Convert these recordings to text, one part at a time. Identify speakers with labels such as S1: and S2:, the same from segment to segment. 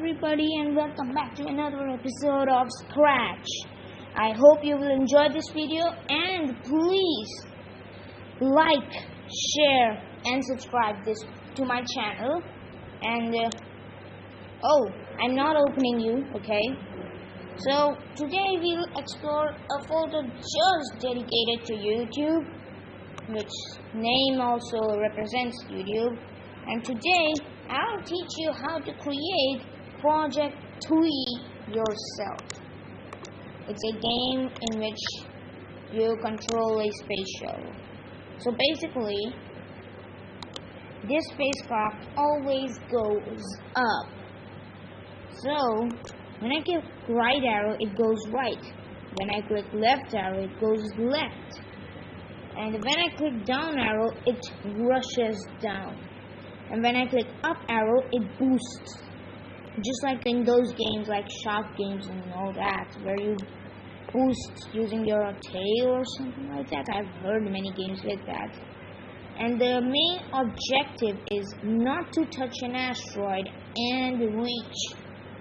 S1: everybody, and welcome back to another episode of Scratch. I hope you will enjoy this video, and please like, share and subscribe this to my channel. And I'm not opening you, okay? So today we'll explore a folder just dedicated to YouTube, which name also represents YouTube. And today I'll teach you how to create Project Twee yourself. It's a game in which you control a space shuttle. So basically, this spacecraft always goes up. So when I click right arrow, it goes right. When I click left arrow, it goes left. And when I click down arrow, it rushes down. And when I click up arrow, it boosts. Just like in those games like Shark games and all that, where you boost using your tail or something like that. I've heard many games like that. And the main objective is not to touch an asteroid and reach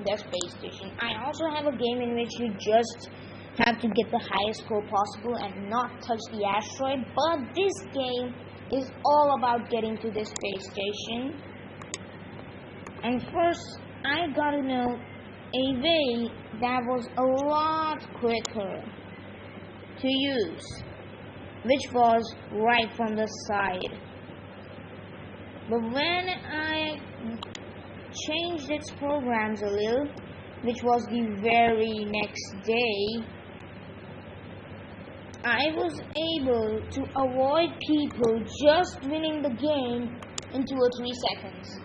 S1: the space station. I also have a game in which you just have to get the highest score possible and not touch the asteroid. But this game is all about getting to the space station. And first, I gotta know a way that was a lot quicker to use, which was right from the side. But when I changed its programs a little, which was the very next day, I was able to avoid people just winning the game in 2 or 3 seconds.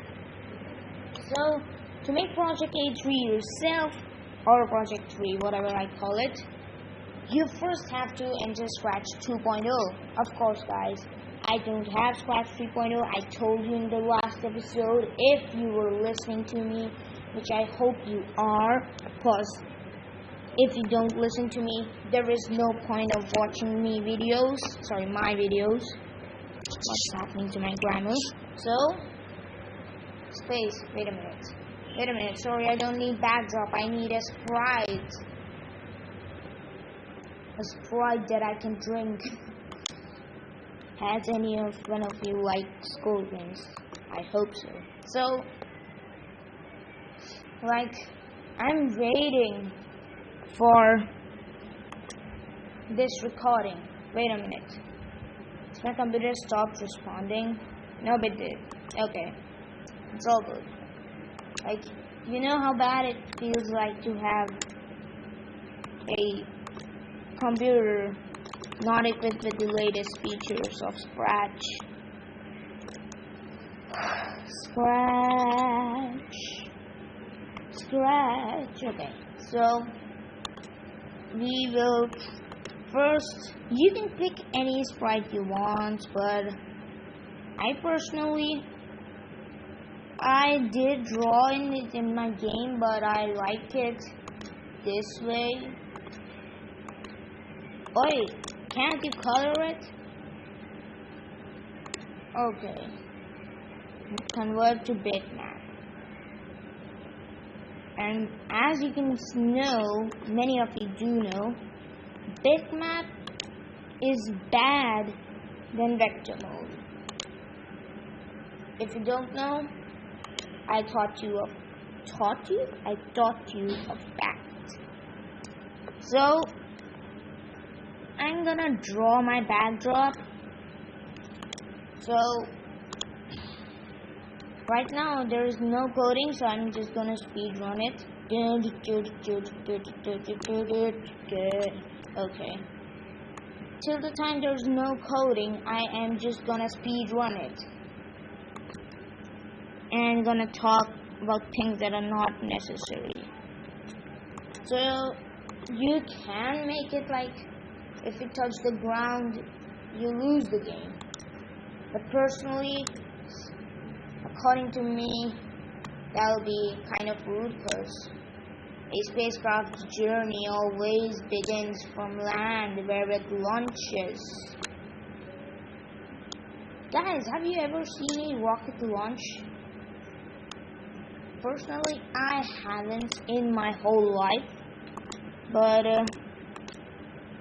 S1: So, to make Project A3 yourself, or Project 3, whatever I call it, you first have to enter Scratch 2.0. Of course, guys, I don't have Scratch 3.0. I told you in the last episode, if you were listening to me, which I hope you are, because if you don't listen to me, there is no point of watching my videos. What's happening to my grammar? So, space, wait a minute, sorry, I don't need backdrop, I need a Sprite. A Sprite that I can drink. Has any of one of you like school games? I hope so. So, I'm waiting for this recording. Wait a minute. Has my computer stopped responding? No, it did. Okay. It's all good. You know how bad it feels like to have a computer not equipped with the latest features of Scratch. Scratch. Okay. So we will first, you can pick any sprite you want, but I did draw it in my game, but I like it this way. Wait, can't you color it? Okay. Convert to bitmap. And as you can know, many of you do know, bitmap is bad than vector mode. If you don't know, I taught you of that. So I'm gonna draw my backdrop. So right now there is no coding, so I'm just gonna speed run it. Okay. Till the time there's no coding, I am just gonna speed run it. And gonna talk about things that are not necessary. So you can make it like if you touch the ground, you lose the game. But personally, according to me, that would be kind of rude because a spacecraft's journey always begins from land where it launches. Guys, have you ever seen a rocket launch? personally, I haven't in my whole life, but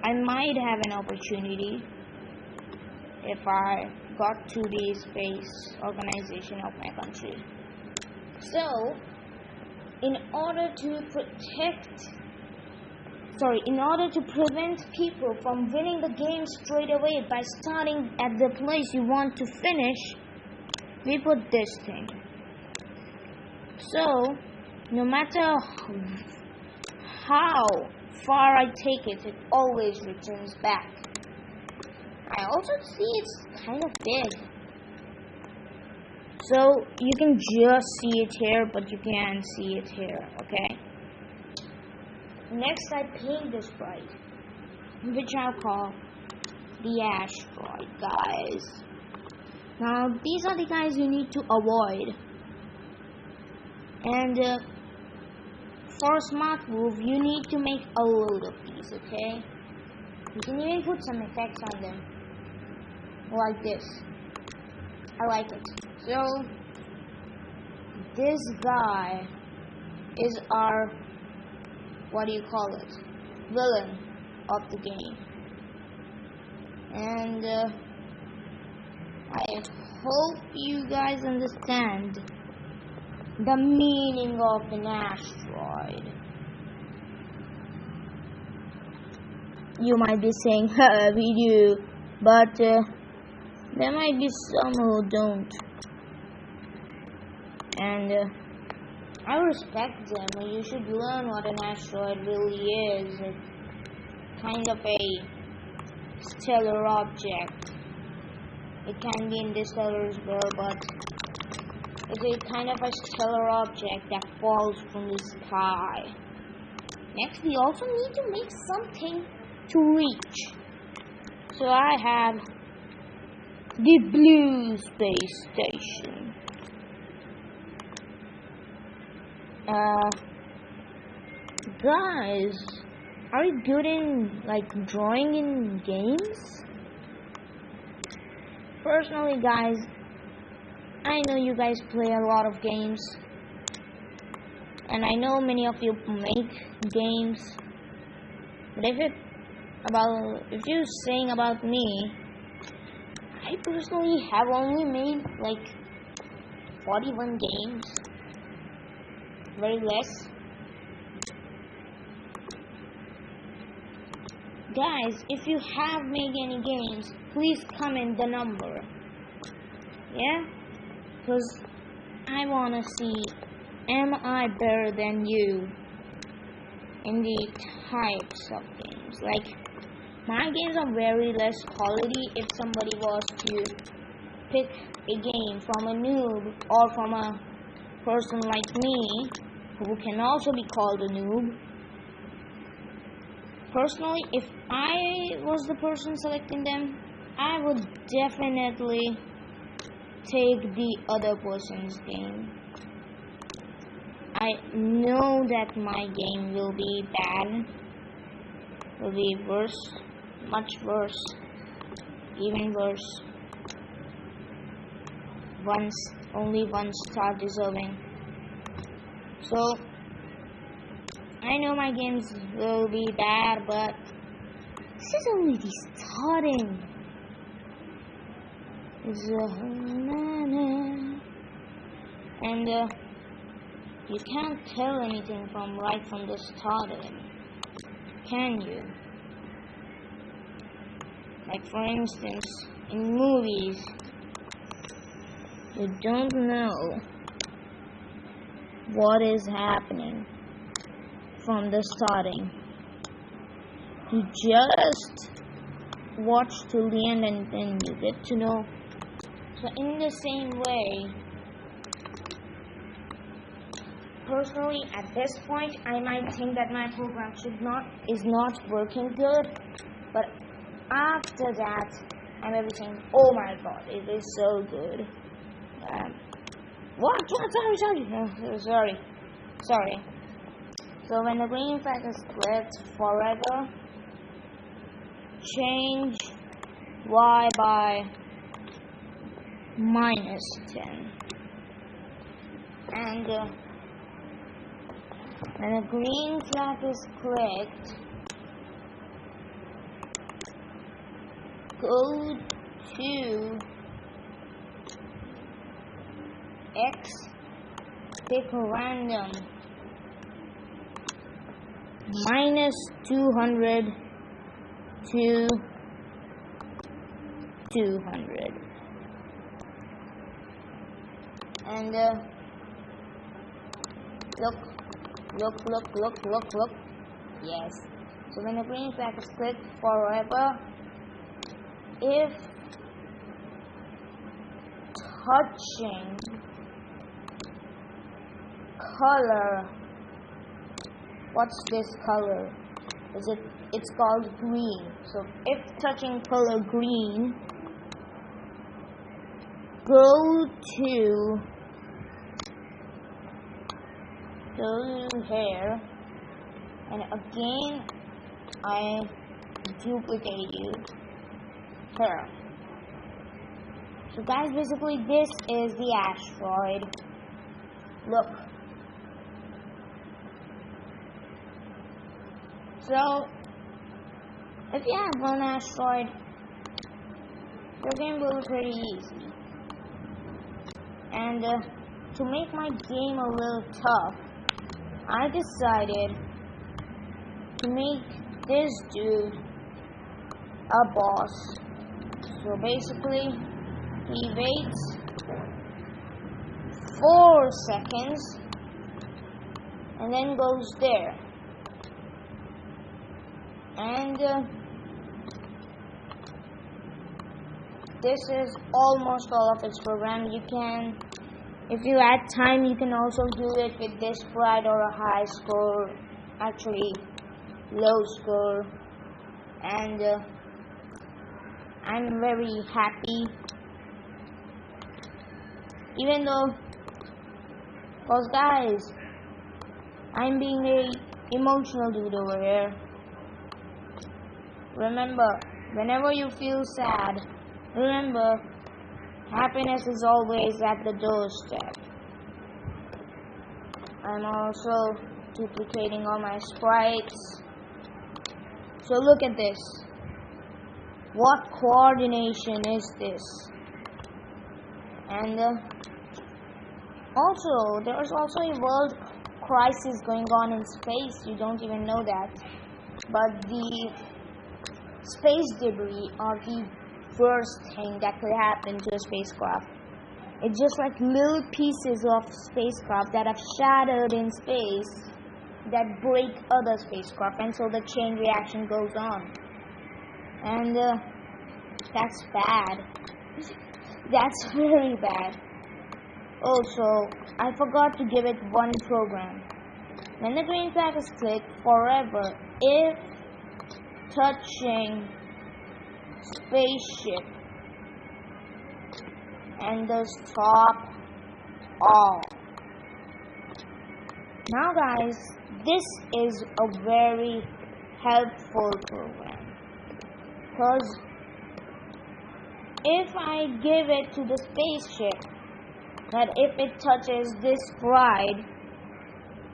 S1: I might have an opportunity if I got to the space organization of my country. So, in order to prevent people from winning the game straight away by starting at the place you want to finish, we put this thing. So, no matter how far I take it, it always returns back. I also see it's kind of big. So, you can just see it here, but you can't see it here, okay? Next, I paint the sprite, which I'll call the asteroid guys. Now, these are the guys you need to avoid. And for a smart move, you need to make a load of these, okay? You can even put some effects on them, like this. I like it. So, this guy is our, villain of the game. And I hope you guys understand the meaning of an asteroid. You might be saying, we do, but there might be some who don't. And I respect them. You should learn what an asteroid really is. It's kind of a stellar object. It can be interstellar as well, but it's a kind of a stellar object that falls from the sky. Next, we also need to make something to reach. So I have the blue space station. Guys, are you good in drawing in games? Personally, guys, I know you guys play a lot of games, and I know many of you make games. But if you're saying about me, I personally have only made 41 games. Very less. Guys, if you have made any games, please comment the number. Yeah? Because I wanna see, am I better than you in the types of games? My games are very less quality. If somebody was to pick a game from a noob or from a person like me, who can also be called a noob. Personally, if I was the person selecting them, I would definitely take the other person's game. I know that my game will be bad, will be worse, much worse, even worse. Only one star deserving. So, I know my games will be bad, but this is only the starting. And you can't tell anything from the starting, can you? For instance, in movies, you don't know what is happening from the starting. You just watch till the end and then you get to know. So in the same way, personally at this point I might think that my program is not working good, but after that I'm everything, oh my god, it is so good. Sorry. So when the green flag is split forever, change y by -10. And When the green flag is clicked, go to X, pick random, -200 to 200, and look. Yes. So when the green flag is clicked, forever, if touching color, what's this color? It's called green. So if touching color green, go to here, and again I duplicate you here. So guys, basically this is the asteroid. Look. So if you have one asteroid, your game will be pretty easy. And to make my game a little tough, I decided to make this dude a boss. So basically, he waits 4 seconds and then goes there. And this is almost all of its program. You can, if you add time, you can also do it with this sprite or a high score, actually low score. And I'm very happy, even though, cause guys, I'm being very emotional dude over here. Remember, whenever you feel sad, remember, happiness is always at the doorstep. I'm also duplicating all my sprites. So look at this. What coordination is this? And also, there's also a world crisis going on in space. You don't even know that. But the space debris are the worst thing that could happen to a spacecraft. It's just like little pieces of spacecraft that have shattered in space that break other spacecraft, and so the chain reaction goes on. And that's bad. That's very bad. Also, I forgot to give it one program. When the green flag is clicked, forever, if touching spaceship and the stop all. Now guys, this is a very helpful program, because if I give it to the spaceship, that if it touches this ride,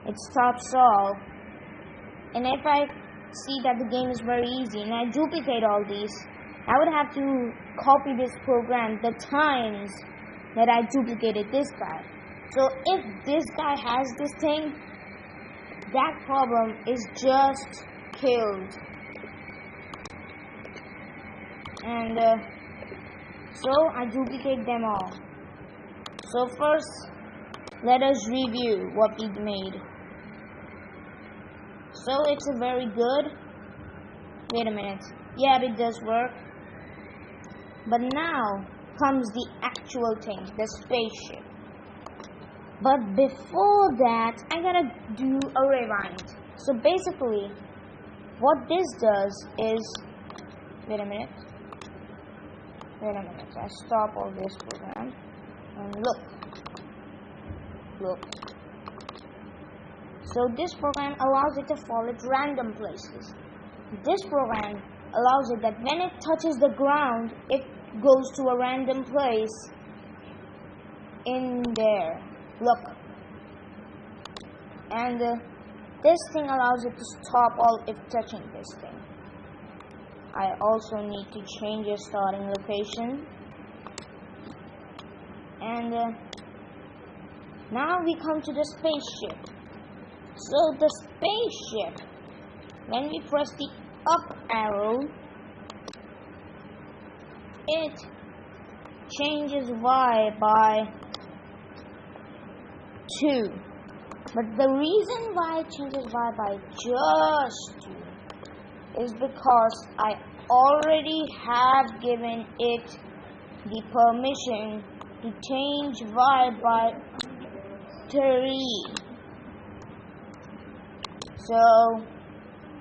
S1: it stops all. And if I see that the game is very easy and I duplicate all these, I would have to copy this program the times that I duplicated this guy. So if this guy has this thing, that problem is just killed. And so I duplicate them all. So first, let us review what we made. So it's a very good. Wait a minute. Yeah, it does work. But now comes the actual thing, the spaceship. But before that, I gotta do a rewind. So basically, what this does is, wait a minute. I stop all this program and look. So this program allows it to fall at random places. This program allows it that when it touches the ground, it goes to a random place in there. Look. And this thing allows it to stop all if touching this thing. I also need to change the starting location. And now we come to the spaceship. So the spaceship, when we press the up arrow, it changes Y by 2. But the reason why it changes Y by just 2 is because I already have given it the permission to change Y by 3. So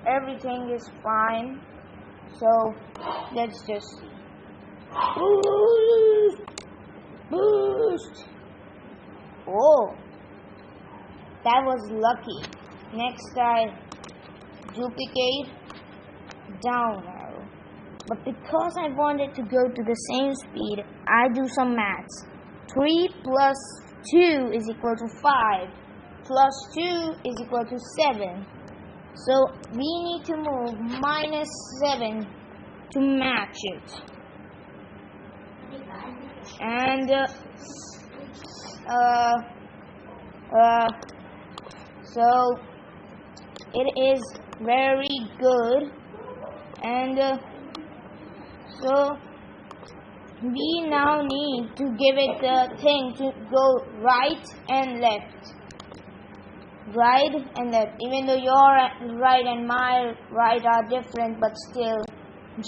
S1: everything is fine. So let's just see. Boost! Oh, that was lucky. Next I duplicate down arrow. But because I wanted to go to the same speed, I do some maths. 3 plus 2 is equal to 5. Plus 2 is equal to 7. So we need to move minus 7 to match it. And so it is very good. And so we now need to give it the thing to go right and left. Right and left. Even though your right and my right are different, but still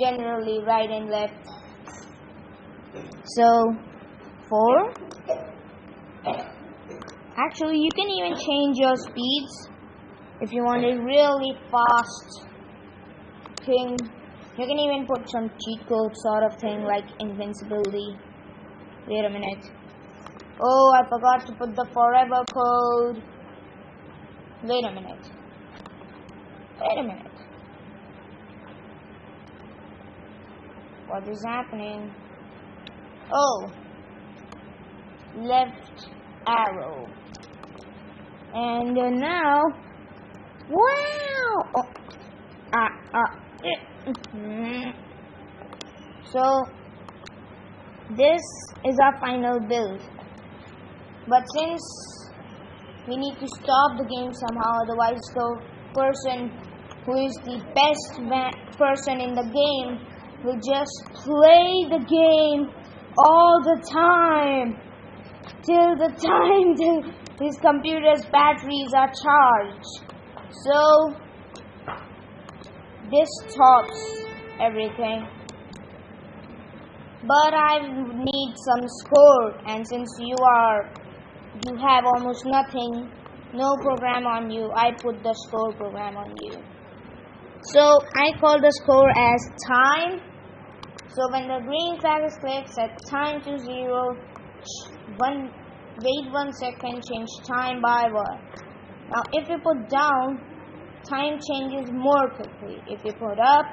S1: generally right and left. So 4. Actually, you can even change your speeds if you want a really fast thing. You can even put some cheat code sort of thing like invincibility. Wait a minute. Oh, I forgot to put the forever code. Wait a minute. What is happening? Oh, left arrow. And now, wow! So, this is our final build. But since we need to stop the game somehow, otherwise the person who is the best person in the game will just play the game all the time till the time his computer's batteries are charged. So this stops everything. But I need some score, and since you have almost nothing, no program on you, I put the score program on you. So I call the score as time. So when the green flag is clicked, set time to 0. Wait 1 second, change time by 1. Now if you put down, time changes more quickly. If you put up,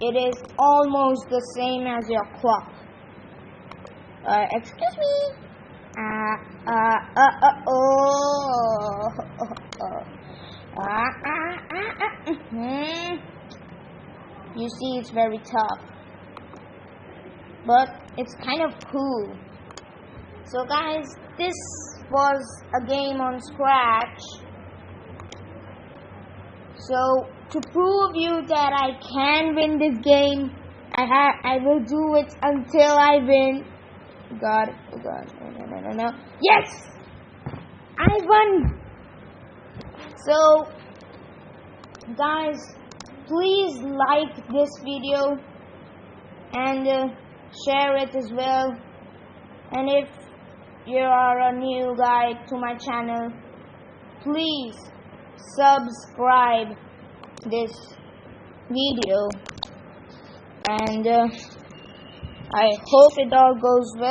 S1: it is almost the same as your clock. Excuse me. You see, it's very tough, but it's kind of cool. So guys, this was a game on Scratch. So to prove you that I can win this game, I will do it until I win. God, oh God, no. Yes! I won! So, guys, please like this video and share it as well. And if you are a new guy to my channel, please subscribe this video. And I hope it all goes well.